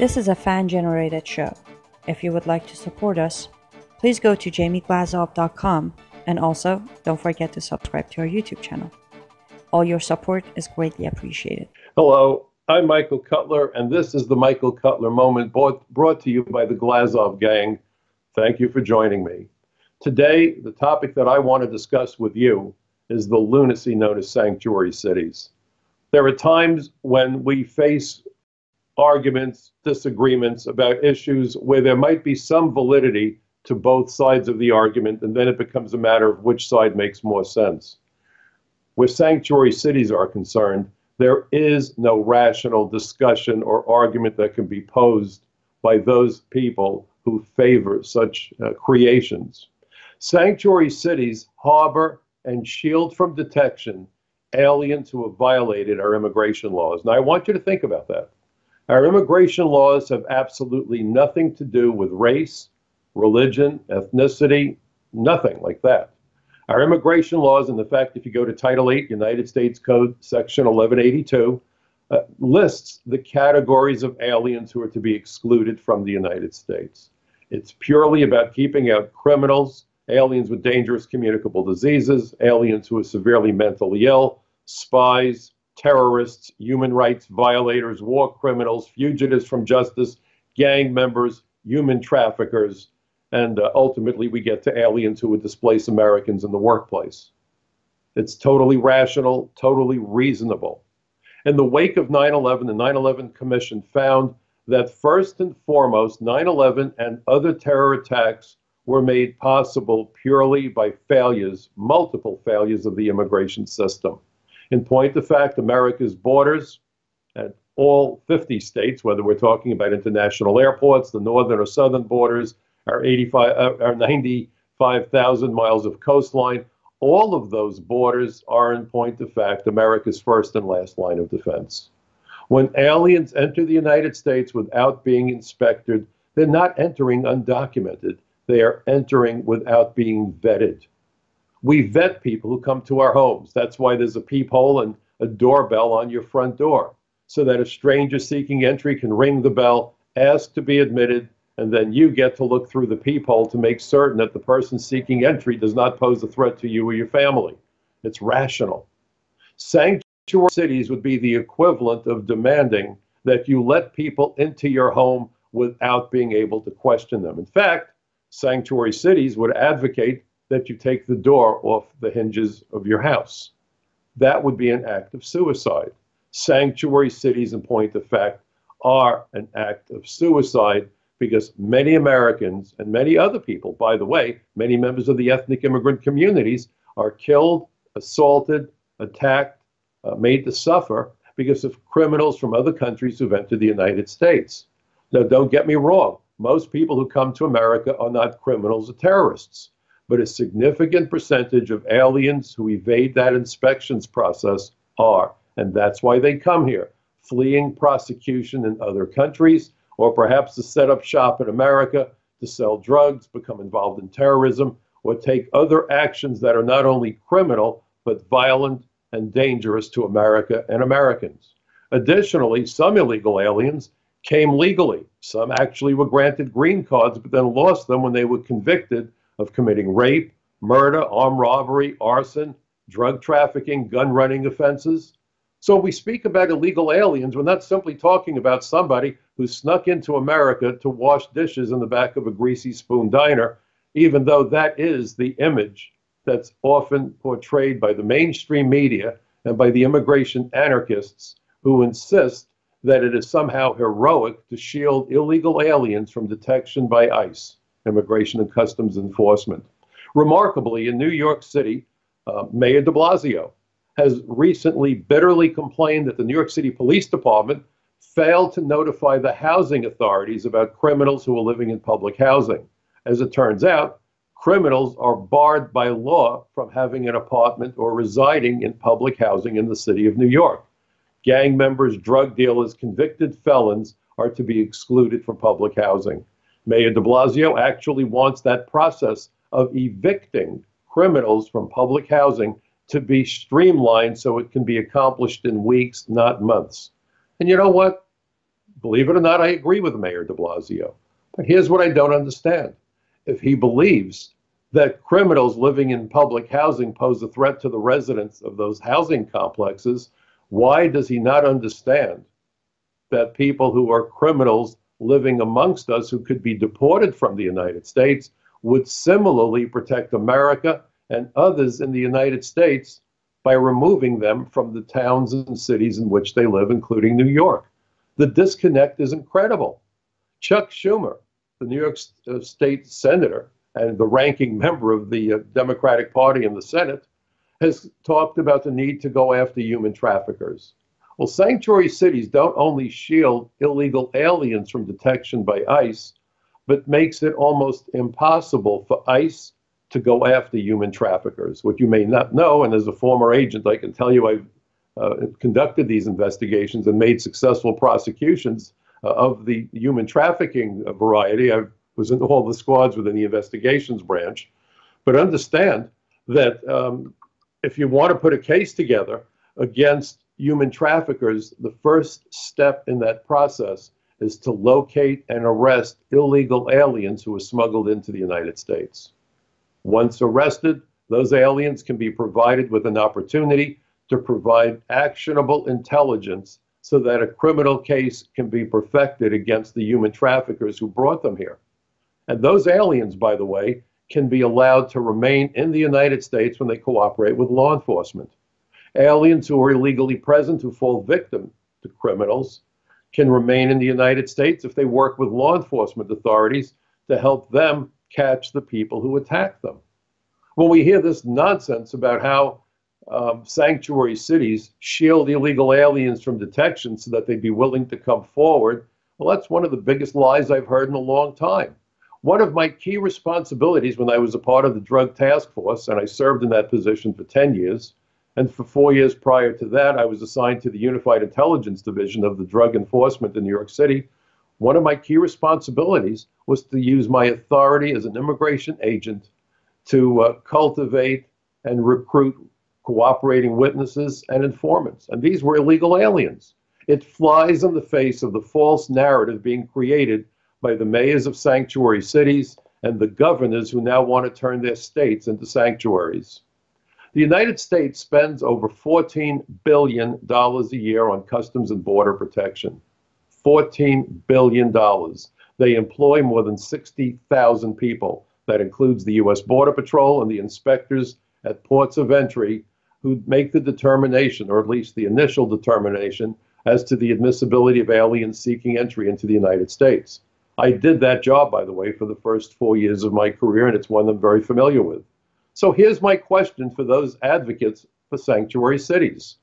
This is a fan-generated show. If you would like to support us, please go to jamieglazov.com, and also don't forget to subscribe to our YouTube channel. All your support is greatly appreciated. Hello, I'm Michael Cutler, and this is the Michael Cutler Moment brought to you by the Glazov Gang. Thank you for joining me. Today, the topic that I want to discuss with you is the lunacy known as sanctuary cities. There are times when we face arguments, disagreements about issues where there might be some validity to both sides of the argument, and then it becomes a matter of which side makes more sense. Where sanctuary cities are concerned, there is no rational discussion or argument that can be posed by those people who favor such creations. Sanctuary cities harbor and shield from detection aliens who have violated our immigration laws. Now, I want you to think about that. Our immigration laws have absolutely nothing to do with race, religion, ethnicity, nothing like that. Our immigration laws, and the fact if you go to Title 8, United States Code, Section 1182, lists the categories of aliens who are to be excluded from the United States. It's purely about keeping out criminals, aliens with dangerous communicable diseases, aliens who are severely mentally ill, spies, terrorists, human rights violators, war criminals, fugitives from justice, gang members, human traffickers, and ultimately we get to aliens who would displace Americans in the workplace. It's totally rational, totally reasonable. In the wake of 9/11, the 9/11 Commission found that first and foremost, 9/11 and other terror attacks were made possible purely by failures, multiple failures of the immigration system. In point of fact, America's borders at all 50 states, whether we're talking about international airports, the northern or southern borders, our 95,000 miles of coastline, all of those borders are, in point of fact, America's first and last line of defense. When aliens enter the United States without being inspected, they're not entering undocumented. They are entering without being vetted. We vet people who come to our homes. That's why there's a peephole and a doorbell on your front door, so that a stranger seeking entry can ring the bell, ask to be admitted, and then you get to look through the peephole to make certain that the person seeking entry does not pose a threat to you or your family. It's rational. Sanctuary cities would be the equivalent of demanding that you let people into your home without being able to question them. In fact, sanctuary cities would advocate that you take the door off the hinges of your house. That would be an act of suicide. Sanctuary cities, in point of fact, are an act of suicide because many Americans and many other people, by the way, many members of the ethnic immigrant communities are killed, assaulted, attacked, made to suffer because of criminals from other countries who've entered the United States. Now, don't get me wrong. Most people who come to America are not criminals or terrorists, but a significant percentage of aliens who evade that inspections process are, and that's why they come here, fleeing prosecution in other countries, or perhaps to set up shop in America, to sell drugs, become involved in terrorism, or take other actions that are not only criminal, but violent and dangerous to America and Americans. Additionally, some illegal aliens came legally. Some actually were granted green cards, but then lost them when they were convicted of committing rape, murder, armed robbery, arson, drug trafficking, gun running offenses. So when we speak about illegal aliens, we're not simply talking about somebody who snuck into America to wash dishes in the back of a greasy spoon diner, even though that is the image that's often portrayed by the mainstream media and by the immigration anarchists who insist that it is somehow heroic to shield illegal aliens from detection by ICE, Immigration and Customs Enforcement. Remarkably, in New York City, Mayor de Blasio has recently bitterly complained that the New York City Police Department failed to notify the housing authorities about criminals who are living in public housing. As it turns out, criminals are barred by law from having an apartment or residing in public housing in the city of New York. Gang members, drug dealers, convicted felons are to be excluded from public housing. Mayor de Blasio actually wants that process of evicting criminals from public housing to be streamlined so it can be accomplished in weeks, not months. And you know what? Believe it or not, I agree with Mayor de Blasio. But here's what I don't understand. If he believes that criminals living in public housing pose a threat to the residents of those housing complexes, why does he not understand that people who are criminals living amongst us who could be deported from the United States would similarly protect America and others in the United States by removing them from the towns and cities in which they live, including New York? The disconnect is incredible. Chuck Schumer, the New York State Senator and the ranking member of the Democratic Party in the Senate, has talked about the need to go after human traffickers. Well, sanctuary cities don't only shield illegal aliens from detection by ICE, but makes it almost impossible for ICE to go after human traffickers. What you may not know, and as a former agent, I can tell you I've conducted these investigations and made successful prosecutions of the human trafficking variety. I was in all the squads within the investigations branch. But understand that if you want to put a case together against human traffickers, the first step in that process is to locate and arrest illegal aliens who are smuggled into the United States. Once arrested, those aliens can be provided with an opportunity to provide actionable intelligence so that a criminal case can be perfected against the human traffickers who brought them here. And those aliens, by the way, can be allowed to remain in the United States when they cooperate with law enforcement. Aliens who are illegally present, who fall victim to criminals, can remain in the United States if they work with law enforcement authorities to help them catch the people who attack them. When we hear this nonsense about how sanctuary cities shield illegal aliens from detection so that they'd be willing to come forward, well, that's one of the biggest lies I've heard in a long time. One of my key responsibilities when I was a part of the Drug Task Force, and I served in that position for 10 years, and for 4 years prior to that, I was assigned to the Unified Intelligence Division of the Drug Enforcement in New York City. One of my key responsibilities was to use my authority as an immigration agent to cultivate and recruit cooperating witnesses and informants. And these were illegal aliens. It flies in the face of the false narrative being created by the mayors of sanctuary cities and the governors who now want to turn their states into sanctuaries. The United States spends over $14 billion a year on customs and border protection. $14 billion. They employ more than 60,000 people. That includes the U.S. Border Patrol and the inspectors at ports of entry who make the determination, or at least the initial determination, as to the admissibility of aliens seeking entry into the United States. I did that job, by the way, for the first 4 years of my career, and it's one I'm very familiar with. So here's my question for those advocates for sanctuary cities.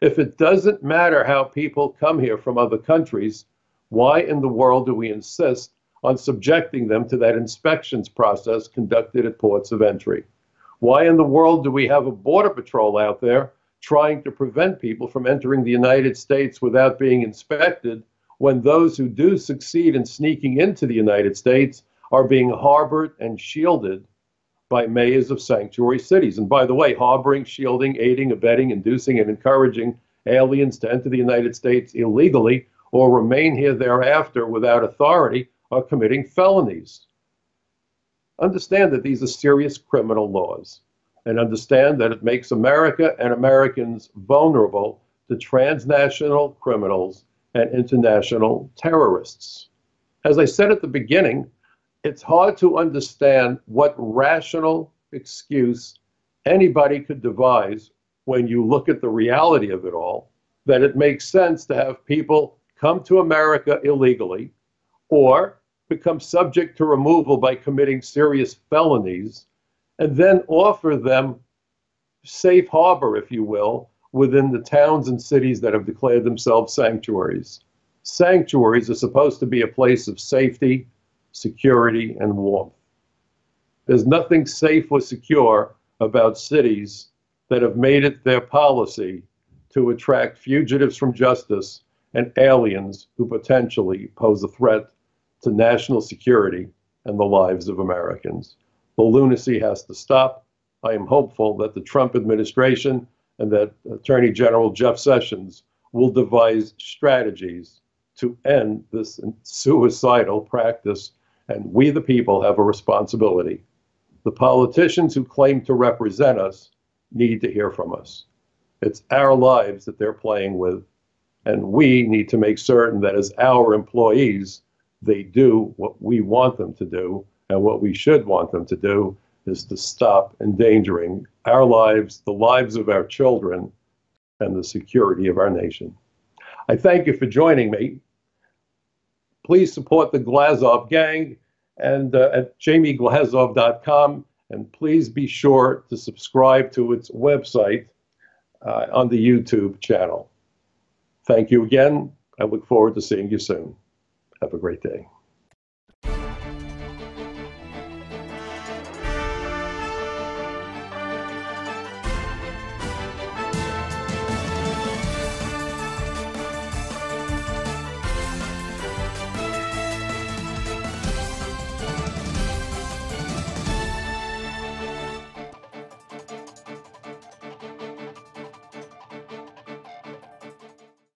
If it doesn't matter how people come here from other countries, why in the world do we insist on subjecting them to that inspections process conducted at ports of entry? Why in the world do we have a border patrol out there trying to prevent people from entering the United States without being inspected, when those who do succeed in sneaking into the United States are being harbored and shielded by mayors of sanctuary cities? And by the way, harboring, shielding, aiding, abetting, inducing, and encouraging aliens to enter the United States illegally or remain here thereafter without authority are committing felonies. Understand that these are serious criminal laws, and understand that it makes America and Americans vulnerable to transnational criminals and international terrorists. As I said at the beginning, it's hard to understand what rational excuse anybody could devise when you look at the reality of it all, that it makes sense to have people come to America illegally or become subject to removal by committing serious felonies and then offer them safe harbor, if you will, within the towns and cities that have declared themselves sanctuaries. Sanctuaries are supposed to be a place of safety, security, and warmth. There's nothing safe or secure about cities that have made it their policy to attract fugitives from justice and aliens who potentially pose a threat to national security and the lives of Americans. The lunacy has to stop. I am hopeful that the Trump administration and that Attorney General Jeff Sessions will devise strategies to end this suicidal practice, and we, the people, have a responsibility. The politicians who claim to represent us need to hear from us. It's our lives that they're playing with, and we need to make certain that as our employees, they do what we want them to do, and what we should want them to do is to stop endangering our lives, the lives of our children, and the security of our nation. I thank you for joining me. Please support the Glazov Gang and at jamieglazov.com, and please be sure to subscribe to its website on the YouTube channel. Thank you again. I look forward to seeing you soon. Have a great day.